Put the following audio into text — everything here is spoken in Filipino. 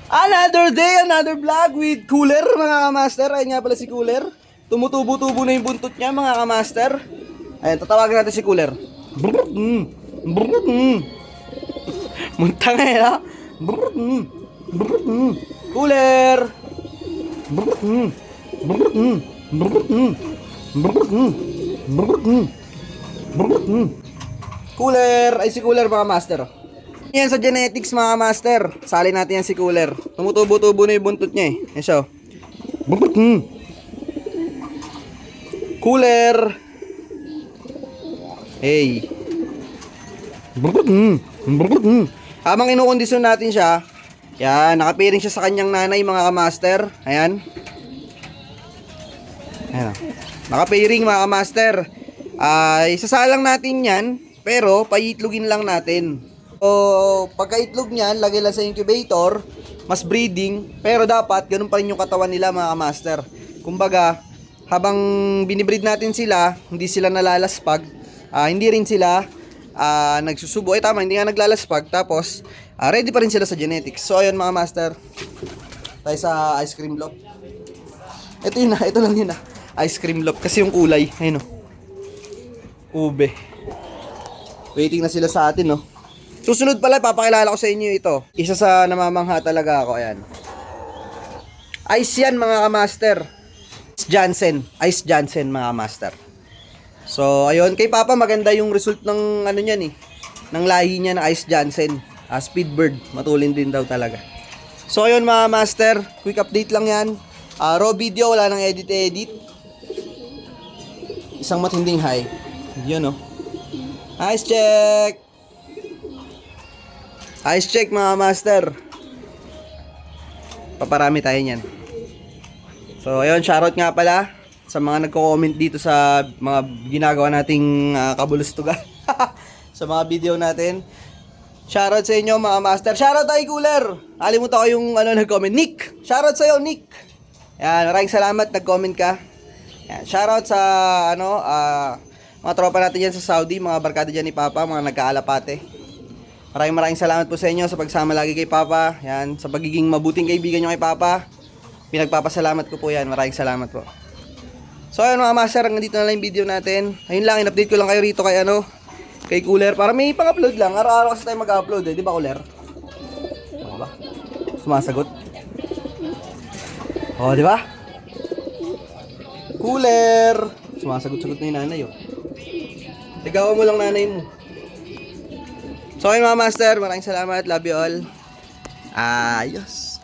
Another day, another vlog with Cooler, mga kamaster. Ayun nga pala si Cooler. Tumutubo-tubo na yung buntot niya, mga kamaster. Ayun, tatawagin natin si Cooler. Muntang eh, ha? Cooler! Cooler! Ay, si Cooler, mga master. Yan sa genetics, mga master. Sali natin yan si Cooler. Tumutubo-tubo na yung buntot niya eh. Yan siya. Cooler. Hey. Habang inukondisyon natin siya, yan, nakapiring siya sa kanyang nanay, mga kamaster. Ayan. Ayan. Nakapiring, mga kamaster. Isasalang natin yan, pero paitlogin lang natin. So, pagka-itlog niyan, lagay lang sa incubator, mas breeding, pero dapat ganun pa rin yung katawan nila, mga kamaster. Kumbaga, habang binibreed natin sila, hindi sila nalalaspag, hindi rin sila nagsusubo. Ay tama, hindi nga naglalaspag. Tapos, ready pa rin sila sa genetics. So, ayun mga master, tayo sa ice cream loaf. Ito yun na, ito lang yun na. Ice cream loaf, kasi yung kulay, ayun o. Ube. Waiting na sila sa atin, no. Susunod pala, papakilala ko sa inyo ito. Isa sa namamangha talaga ako, ayan. Ice yan, mga kamaster. Ice Jansen, mga master. So, ayun, kay Papa maganda yung result ng ano niyan eh. Ng lahi niya na Ice Jansen. Speedbird, matulin din daw talaga. So, ayun mga master, quick update lang yan. Raw video, wala nang edit. Isang matinding high. Yun oh. Ice check! Ice check, mga master. Paparami tayo niyan. So, ayun, shoutout nga pala sa mga nagko-comment dito sa mga ginagawa nating kabulustugan. Sa mga video natin. Shoutout sa inyo, mga master. Shoutout tayo, Cooler. Alimutan ko yung nag-comment. Nick! Shoutout sa iyo, Nick. Yan, maraming salamat, nag-comment ka. Yan, shoutout sa mga tropa natin dyan sa Saudi, mga barkada dyan ni Papa, mga nagkaalapate. Maraming salamat po sa inyo sa pagsama lagi kay Papa. Yan, sa pagiging mabuting kaibigan nyo kay Papa. Pinagpapasalamat ko po yan. Maraming salamat po. So ayun mga master, hanggang dito na lang yung video natin. Ayun lang, in-update ko lang kayo rito kay kay Cooler. Para may pang-upload lang. Araw-araw kasi tayo mag-upload eh. Di ba, Cooler? O ba? Sumasagot. O, di ba? Cooler! Sumasagot-sagot na yung nanay oh. Ligawan mo lang nanay mo. So ayun mga master, maraming salamat. Love you all. Ayos.